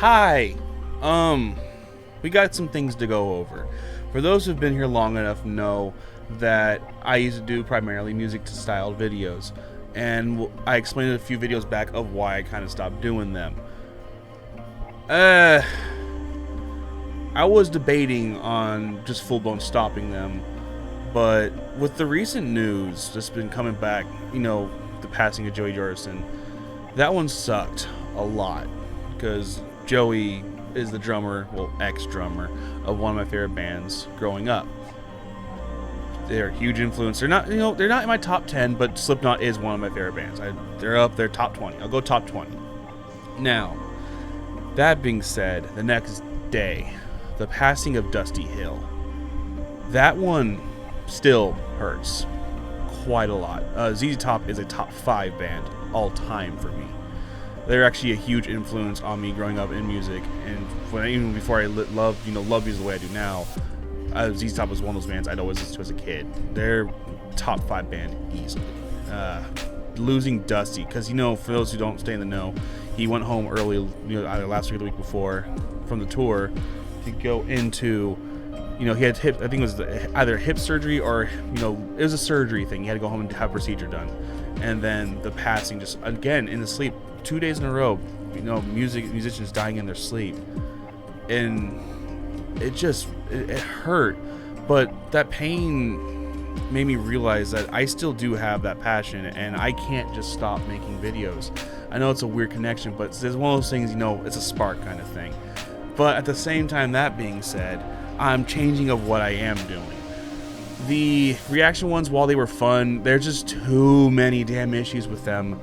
Hi. We got some things to go over. For those who've been here long enough know that I used to do primarily music to styled videos, and I explained a few videos back of why I kind of stopped doing them. I was debating on just full-blown stopping them, but with the recent news that's been coming back, the passing of Joey Jordison, that one sucked a lot, because Joey is the drummer, well, ex-drummer, of one of my favorite bands growing up. They're a huge influence. They're not in my top 10, but Slipknot is one of my favorite bands. They're up there top 20. I'll go top 20. Now, that being said, the next day, the passing of Dusty Hill. That one still hurts quite a lot. ZZ Top is a top 5 band all time for me. They're actually a huge influence on me growing up in music, and even before I love music the way I do now, ZZ Top was one of those bands I'd always listen to as a kid. They're top 5 band easily. Losing Dusty, because for those who don't stay in the know, he went home early, either last week or the week before from the tour to go into, he had hip, I think it was either hip surgery or it was a surgery thing. He had to go home and have a procedure done, and then the passing, just again in the sleep, 2 days in a row, musicians dying in their sleep, and it hurt, but that pain made me realize that I still do have that passion, and I can't just stop making videos. I know it's a weird connection, but there's one of those things, it's a spark kind of thing. But at the same time, that being said, I'm changing of what I am doing. The reaction ones, while they were fun, there's just too many damn issues with them,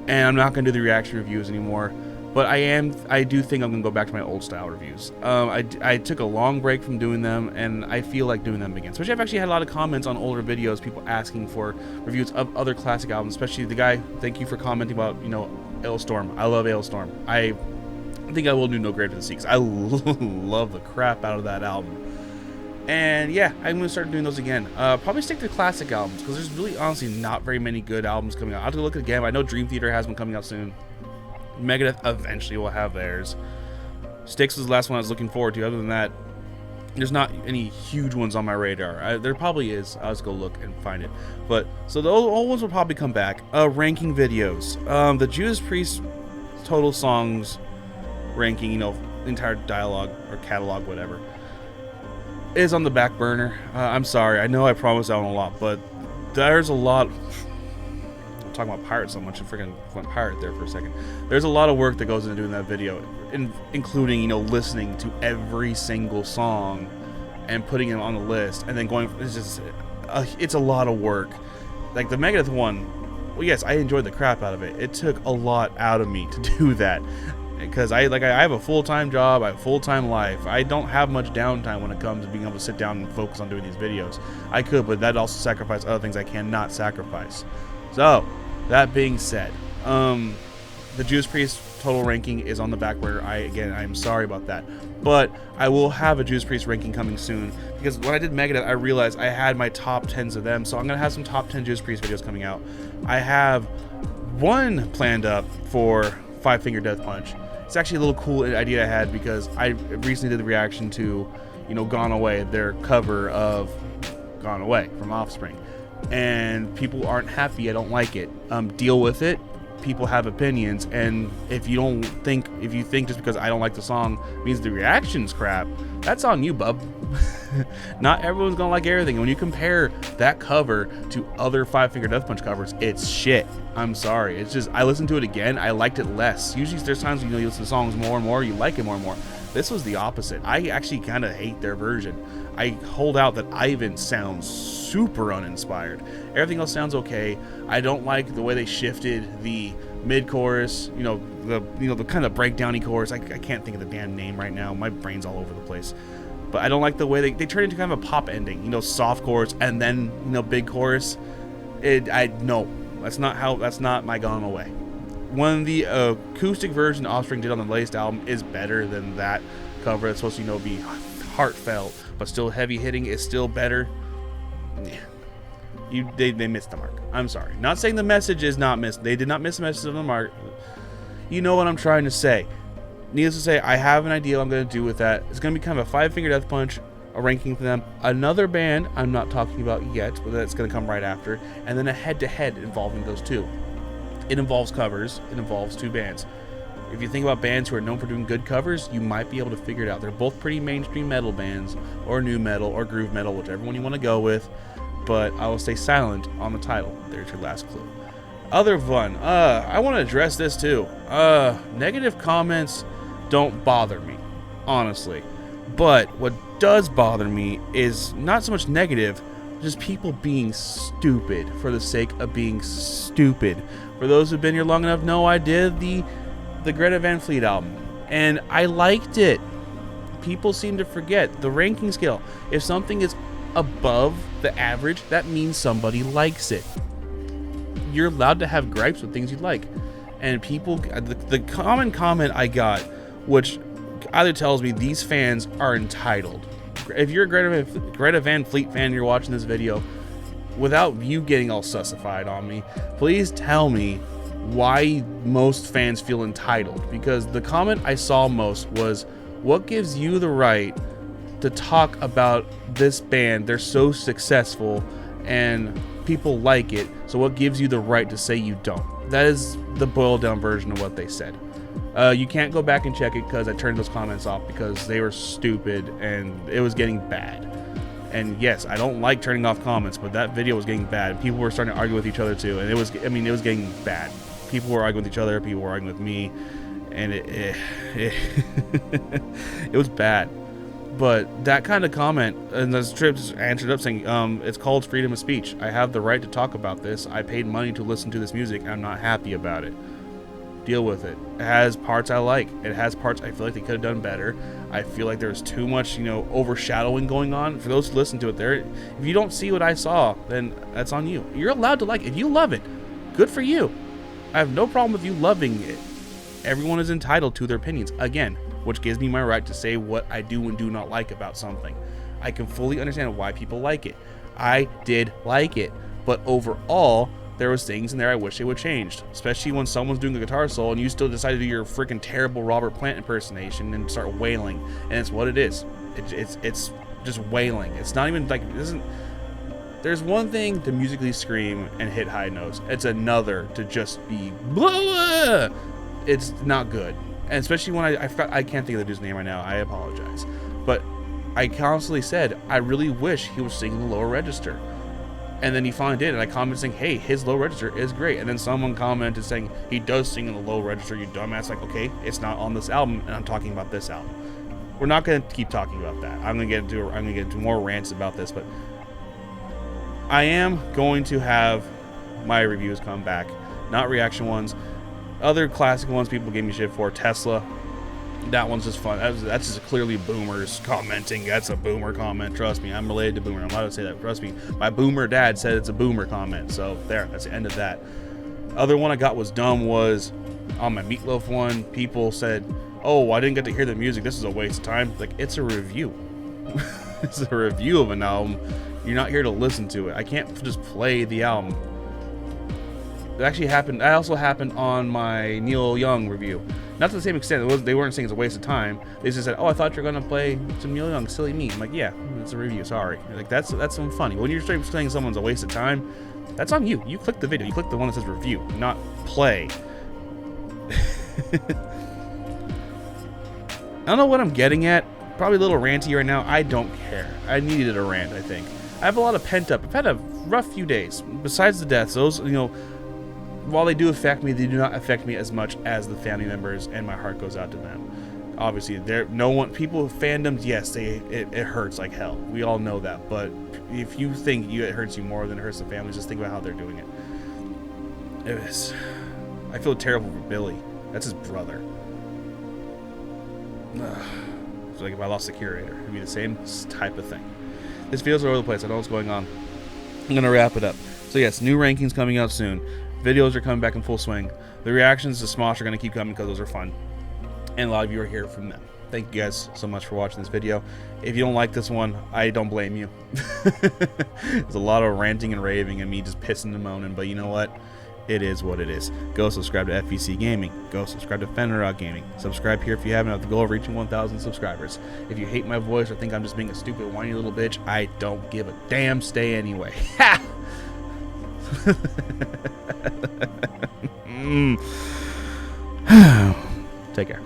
and I'm not going to do the reaction reviews anymore. But I do think I'm going to go back to my old style reviews. I took a long break from doing them, and I feel like doing them again. Especially, I've actually had a lot of comments on older videos, people asking for reviews of other classic albums, especially the guy, thank you for commenting about, Ailstorm. I love Ailstorm. I think I will do No Grave to the Sea, because I love the crap out of that album. And yeah, I'm going to start doing those again. Probably stick to classic albums, because there's really honestly not very many good albums coming out. I'll have to look again. I know Dream Theater has one coming out soon. Megadeth eventually will have theirs. Styx was the last one I was looking forward to. Other than that, there's not any huge ones on my radar. There probably is. I'll just go look and find it. But so the old ones will probably come back. Ranking videos. The Judas Priest total songs ranking, entire dialogue or catalog, whatever, is on the back burner. I'm sorry. I know I promised that one a lot, but there's a lot. I'm talking about Pirate so much, I freaking went Pirate there for a second. There's a lot of work that goes into doing that video, including listening to every single song and putting it on the list, and then going. It's a lot of work. Like the Megadeth one. Well, yes, I enjoyed the crap out of it. It took a lot out of me to do that, because I have a full-time job, I have a full-time life. I don't have much downtime when it comes to being able to sit down and focus on doing these videos. I could, but that also sacrifices other things I cannot sacrifice. So, that being said, the Judas Priest total ranking is on the back burner. I'm sorry about that, but I will have a Judas Priest ranking coming soon, because when I did Megadeth, I realized I had my top 10s of them, so I'm gonna have some top 10 Judas Priest videos coming out. I have one planned up for Five Finger Death Punch. It's actually a little cool idea I had, because I recently did the reaction to, Gone Away, their cover of Gone Away from Offspring, and people aren't happy. I don't like it. Deal with it. People have opinions, and if you think just because I don't like the song means the reaction's crap, that's on you, bub. Not everyone's gonna like everything. And when you compare that cover to other Five Finger Death Punch covers, it's shit. I'm sorry. It's just, I listened to it again, I liked it less. Usually there's times when you listen to songs more and more, you like it more and more. This was the opposite. I actually kind of hate their version. I hold out that Ivan sounds super uninspired. Everything else sounds okay. I don't like the way they shifted the mid-chorus, the kind of breakdowny chorus. I can't think of the damn name right now. My brain's all over the place. But I don't like the way they turn it into kind of a pop ending. Soft chorus and then big chorus. No, that's not my Gone Away. When the acoustic version Offspring did on the latest album is better than that cover. It's supposed to be heartfelt but still heavy hitting. Is still better. Yeah. They missed the mark. I'm sorry. Not saying the message is not missed. They did not miss the message of the mark. You know what I'm trying to say. needless to say, I have an idea what I'm going to do with that. It's going to be kind of a 5-finger death punch, a ranking for them, another band I'm not talking about yet, but that's going to come right after, and then a head-to-head involving those two. It involves covers. It involves 2 bands. If you think about bands who are known for doing good covers, you might be able to figure it out. They're both pretty mainstream metal bands, or new metal, or groove metal, whichever one you want to go with, but I will stay silent on the title. There's your last clue. Other fun. I want to address this too. Negative comments don't bother me, honestly. But what does bother me is not so much negative, just people being stupid for the sake of being stupid. For those who've been here long enough, know I did the Greta Van Fleet album, and I liked it. People seem to forget the ranking scale. If something is above the average, that means somebody likes it. You're allowed to have gripes with things you like. And people, the common comment I got, which either tells me these fans are entitled. If you're a Greta Van Fleet fan, you're watching this video, without you getting all sussified on me, please tell me why most fans feel entitled. Because the comment I saw most was, what gives you the right to talk about this band? They're so successful and people like it, so what gives you the right to say you don't? That is the boiled down version of what they said. You can't go back and check it because I turned those comments off because they were stupid and it was getting bad. And yes, I don't like turning off comments, but that video was getting bad. People were starting to argue with each other too, and it was getting bad. People were arguing with each other, people were arguing with me, and it was bad. But that kind of comment, and the strip just answered up saying, it's called freedom of speech. I have the right to talk about this. I paid money to listen to this music. I'm not happy about it. Deal with it. It has parts I like. It has parts I feel like they could have done better. I feel like there's too much, overshadowing going on. For those who listen to it, if you don't see what I saw, then that's on you. You're allowed to like it. If you love it, good for you. I have no problem with you loving it. Everyone is entitled to their opinions. Again, which gives me my right to say what I do and do not like about something. I can fully understand why people like it. I did like it, but overall, there was things in there I wish they would changed. Especially when someone's doing a guitar solo and you still decide to do your freaking terrible Robert Plant impersonation and start wailing, and it's what it is. It's just wailing. It's not even like it isn't. There's one thing to musically scream and hit high notes. It's another to just be blah, blah. It's not good. And especially when I can't think of the dude's name right now. I apologize. But I constantly said, I really wish he was singing the lower register. And then he finally did. And I commented saying, hey, his low register is great. And then someone commented saying, he does sing in the low register, you dumbass. Like, okay, it's not on this album. And I'm talking about this album. We're not going to keep talking about that. I'm going to get into more rants about this. But I am going to have my reviews come back. Not reaction ones. Other classic ones people gave me shit for, Tesla. That one's just fun. That's just clearly boomers commenting. That's a boomer comment. Trust me, I'm related to boomer. I'm allowed to say that. Trust me. My boomer dad said it's a boomer comment. So there, that's the end of that. Other one I got was dumb was on my Meatloaf one. People said, oh, I didn't get to hear the music. This is a waste of time. Like, it's a review. It's a review of an album. You're not here to listen to it. I can't just play the album. It actually happened. That also happened on my Neil Young review. Not to the same extent. They weren't saying it's a waste of time. They just said, "Oh, I thought you were gonna play some Neil Young, silly me." I'm like, "Yeah, it's a review. Sorry." Like that's some funny. When you're straight saying someone's a waste of time, that's on you. You click the video. You click the one that says review, not play. I don't know what I'm getting at. Probably a little ranty right now. I don't care. I needed a rant. I think I have a lot of pent up. I've had a rough few days. Besides the deaths, those while they do affect me, they do not affect me as much as the family members, and my heart goes out to them. Obviously, people with fandoms, yes, it hurts like hell. We all know that, but if you think it hurts you more than it hurts the families, just think about how they're doing it. I feel terrible for Billy. That's his brother. It's like if I lost the curator, it'd be the same type of thing. This feels all over the place. I know what's going on. I'm gonna wrap it up. So yes, new rankings coming out soon. Videos are coming back in full swing. The reactions to Smosh are going to keep coming because those are fun. And a lot of you are here from them. Thank you guys so much for watching this video. If you don't like this one, I don't blame you. There's a lot of ranting and raving and me just pissing and moaning. But you know what? it is what it is. Go subscribe to FEC Gaming. Go subscribe to Fenrirock Gaming. Subscribe here if you haven't, at the goal of reaching 1,000 subscribers. If you hate my voice or think I'm just being a stupid, whiny little bitch, I don't give a damn. Stay anyway. Ha! Take care.